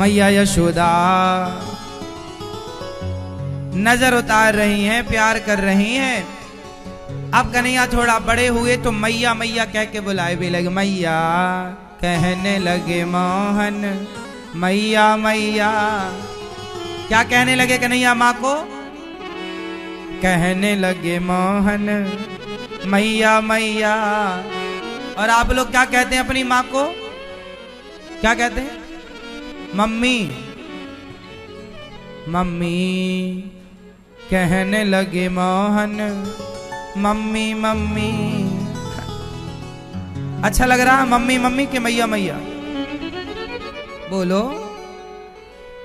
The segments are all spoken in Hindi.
मैया यशोदा नजर उतार रही हैं, प्यार कर रही हैं। अब कन्हैया थोड़ा बड़े हुए तो मैया मैया कह के बुलाए भी लगे। मैया कहने लगे मोहन मैया मैया। क्या कहने लगे कन्हैया माँ को? कहने लगे मोहन मैया मैया। और आप लोग क्या कहते हैं अपनी माँ को? क्या कहते हैं? Mummy mummy. कहने लगे मोहन मम्मी मम्मी। अच्छा लग रहा है मम्मी मम्मी के मैया मैया? बोलो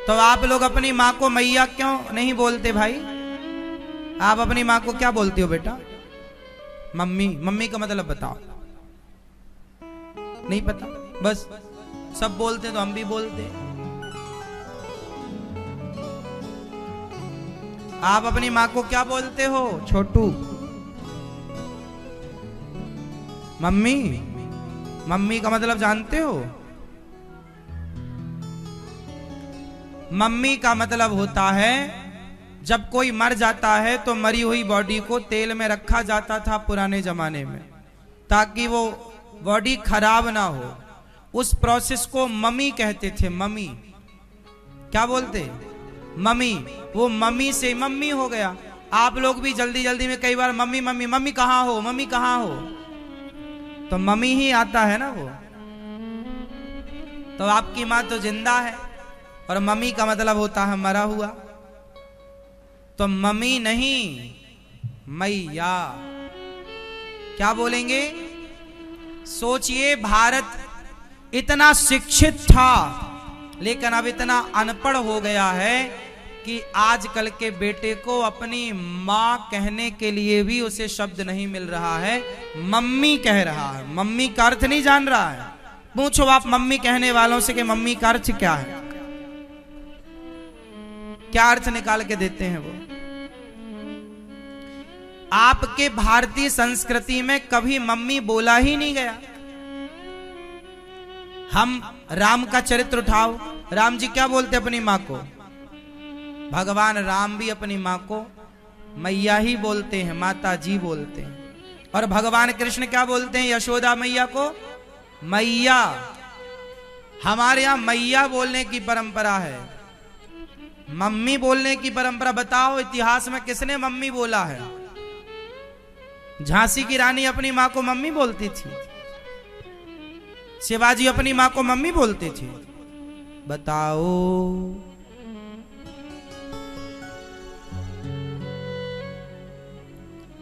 तो आप लोग अपनी माँ को मैया क्यों नहीं बोलते भाई? आप अपनी माँ को क्या बोलते हो बेटा? मम्मी। मम्मी का मतलब बताओ। नहीं पता? बस सब बोलते तो हम भी बोलते। आप अपनी माँ को क्या बोलते हो छोटू? मम्मी। मम्मी का मतलब जानते हो? मम्मी का मतलब होता है जब कोई मर जाता है तो मरी हुई बॉडी को तेल में रखा जाता था पुराने जमाने में, ताकि वो बॉडी खराब ना हो। उस प्रोसेस को मम्मी कहते थे। मम्मी क्या बोलते? मम्मी। वो मम्मी से मम्मी हो गया। आप लोग भी जल्दी जल्दी में कई बार मम्मी मम्मी मम्मी कहाँ हो, मम्मी कहाँ हो, तो मम्मी ही आता है ना वो। तो आपकी माँ तो जिंदा है और मम्मी का मतलब होता है मरा हुआ। तो मम्मी नहीं मैया। क्या बोलेंगे? सोचिए, भारत इतना शिक्षित था लेकिन अब इतना अनपढ़ हो गया है कि आजकल के बेटे को अपनी माँ कहने के लिए भी उसे शब्द नहीं मिल रहा है, मम्मी कह रहा है। मम्मी का अर्थ नहीं जान रहा है। पूछो आप मम्मी कहने वालों से कि मम्मी का अर्थ क्या है? क्या अर्थ निकाल के देते हैं वो? आपके भारतीय संस्कृति में कभी मम्मी बोला ही नहीं गया। हम राम का चरित्र उठाओ, राम जी क्या बोलते अपनी माँ को? भगवान राम भी अपनी माँ को मैया ही बोलते हैं, माता जी बोलते हैं। और भगवान कृष्ण क्या बोलते हैं यशोदा मैया को? मैया। हमारे यहां मैया बोलने की परंपरा है, मम्मी बोलने की परंपरा। बताओ इतिहास में किसने मम्मी बोला है? झांसी की रानी अपनी माँ को मम्मी बोलती थी, शिवाजी अपनी माँ को मम्मी बोलते थे। बताओ।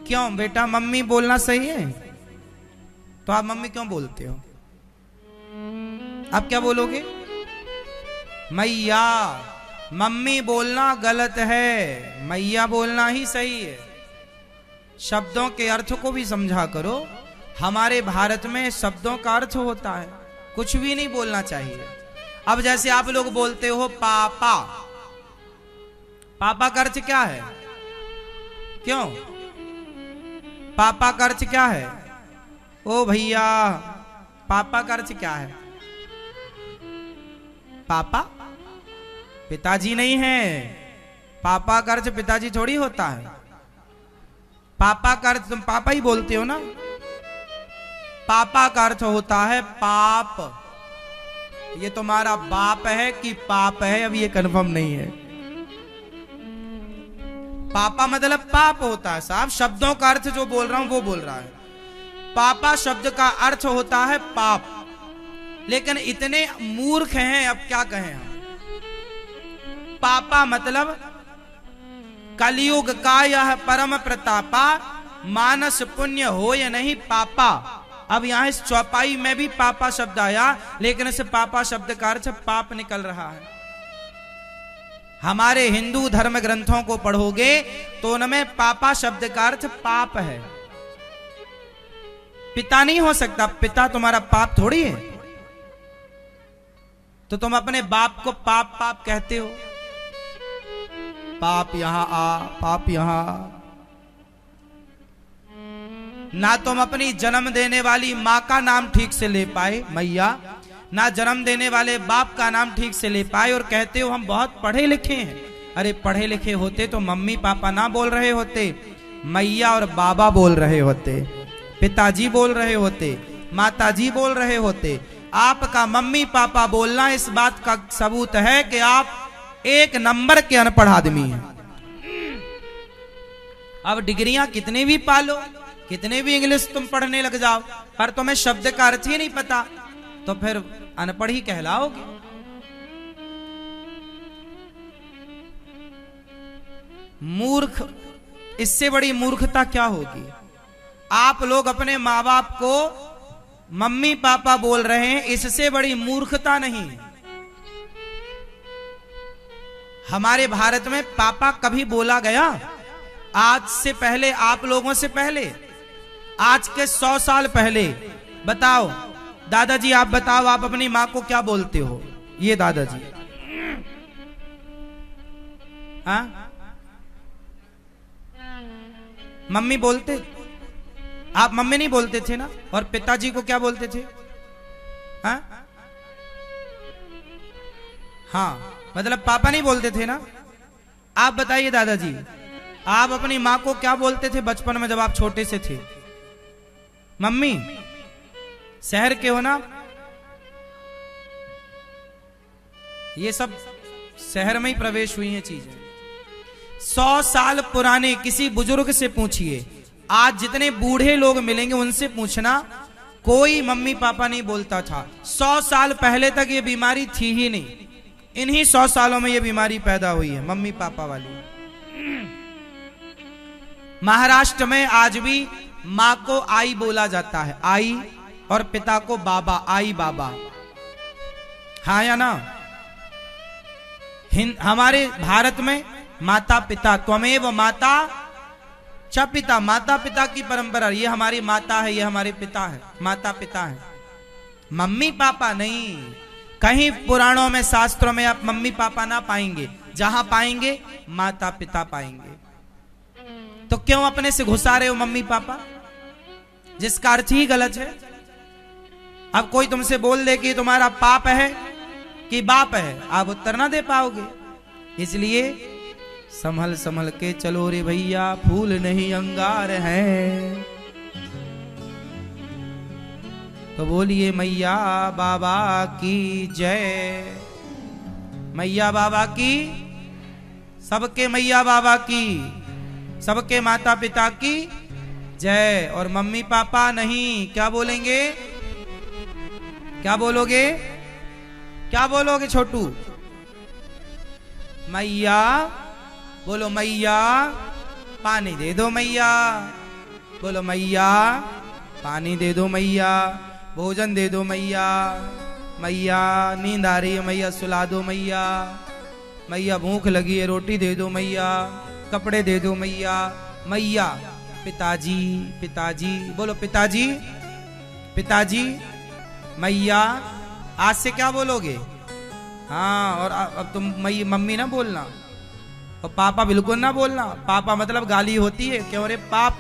क्यों बेटा मम्मी बोलना सही है? तो आप मम्मी क्यों बोलते हो? आप क्या बोलोगे? मैया। मम्मी बोलना गलत है, मैया बोलना ही सही है। शब्दों के अर्थ को भी समझा करो। हमारे भारत में शब्दों का अर्थ होता है, कुछ भी नहीं बोलना चाहिए। अब जैसे आप लोग बोलते हो पापा, पापा का अर्थ क्या है? क्यों? पापा का अर्थ क्या है? ओ भैया, पापा का अर्थ क्या है? पापा पिताजी नहीं है। पापा का अर्थ पिताजी थोड़ी होता है। पापा का अर्थ तुम पापा ही बोलते हो ना। पापा का अर्थ होता है पाप। ये तुम्हारा बाप है कि पाप है, अब ये कंफर्म नहीं है। पापा मतलब पाप होता है साहब। शब्दों का अर्थ जो बोल रहा हूं वो बोल रहा है। पापा शब्द का अर्थ होता है पाप। लेकिन इतने मूर्ख हैं, अब क्या कहें हम। पापा मतलब कलयुग का यह परम प्रतापा, मानस पुण्य हो या नहीं पापा। अब यहां इस चौपाई में भी पापा शब्द आया, लेकिन इस पापा शब्द का अर्थ पाप निकल रहा है। हमारे हिंदू धर्म ग्रंथों को पढ़ोगे तो उनमें पापा शब्द का अर्थ पाप है। पिता नहीं हो सकता, पिता तुम्हारा पाप थोड़ी है। तो तुम अपने बाप को पाप पाप कहते हो। पाप यहां आ, पाप यहां। ना तुम अपनी जन्म देने वाली मां का नाम ठीक से ले पाए मैया, ना जन्म देने वाले बाप का नाम ठीक से ले पाए और कहते हो हम बहुत पढ़े लिखे हैं। अरे पढ़े लिखे होते तो मम्मी पापा ना बोल रहे होते, मैया और बाबा बोल रहे होते, पिताजी बोल रहे होते, माताजी बोल रहे होते। आपका मम्मी पापा बोलना इस बात का सबूत है कि आप एक नंबर के अनपढ़ आदमी हैं। अब डिग्रियां कितने भी पालो, कितने भी इंग्लिश तुम पढ़ने लग जाओ, पर तुम्हें शब्द का अर्थ ही नहीं पता, तो फिर अनपढ़ ही कहलाओगे। मूर्ख, इससे बड़ी मूर्खता क्या होगी। आप लोग अपने माँ बाप को मम्मी पापा बोल रहे हैं, इससे बड़ी मूर्खता नहीं। हमारे भारत में पापा कभी बोला गया? आज से पहले, आप लोगों से पहले, आज के 100 साल पहले। बताओ दादाजी, आप बताओ आप अपनी माँ को क्या बोलते हो? ये दादाजी, हाँ मम्मी बोलते? आप मम्मी नहीं बोलते थे ना? और पिताजी को क्या बोलते थे? हाँ हाँ, मतलब पापा नहीं बोलते थे ना? आप बताइए दादाजी, आप अपनी माँ को क्या बोलते थे बचपन में जब आप छोटे से थे? मम्मी। शहर के हो ना? ये सब शहर में ही प्रवेश हुई हैं चीजें। 100 साल पुराने किसी बुजुर्ग से पूछिए, आज जितने बूढ़े लोग मिलेंगे उनसे पूछना, कोई मम्मी पापा नहीं बोलता था। 100 साल पहले तक ये बीमारी थी ही नहीं, इन्हीं 100 सालों में ये बीमारी पैदा हुई है, मम्मी पापा वाली। महाराष्ट्र में आज भी माँ को आई बोला जाता है, आई, और पिता को बाबा, आई बाबा, हाँ या ना? हमारे भारत में माता पिता, त्वमेव माता च पिता, माता पिता की परंपरा, ये हमारी माता है, ये हमारे पिता है, माता पिता है, मम्मी पापा नहीं। कहीं पुराणों में, शास्त्रों में आप मम्मी पापा ना पाएंगे, जहां पाएंगे माता पिता पाएंगे। तो क्यों अपने से घुसा रहे हो मम्मी पापा, जिसका अर्थ ही गलत है? अब कोई तुमसे बोल दे कि तुम्हारा पाप है कि बाप है, आप उत्तर ना दे पाओगे। इसलिए संभल संभल के चलो रे भैया, फूल नहीं अंगार है। तो बोलिए मैया बाबा की जय, मैया बाबा की, सबके मैया बाबा की, सबके माता पिता की जय। और मम्मी पापा नहीं, क्या बोलेंगे? क्या बोलोगे? क्या बोलोगे छोटू? मैया बोलो, मैया पानी दे दो मैया, बोलो मैया पानी दे दो मैया, भोजन दे दो मैया, मैया नींद आ रही है मैया सुला दो मैया, मैया भूख लगी है रोटी दे दो मैया, कपड़े दे दो मैया, मैया। पिताजी, पिताजी बोलो, पिताजी, पिताजी, मैया। आज से क्या बोलोगे? हाँ, और अब तुम मम्मी ना बोलना, और पापा बिल्कुल ना बोलना। पापा मतलब गाली होती है, क्यों रे पाप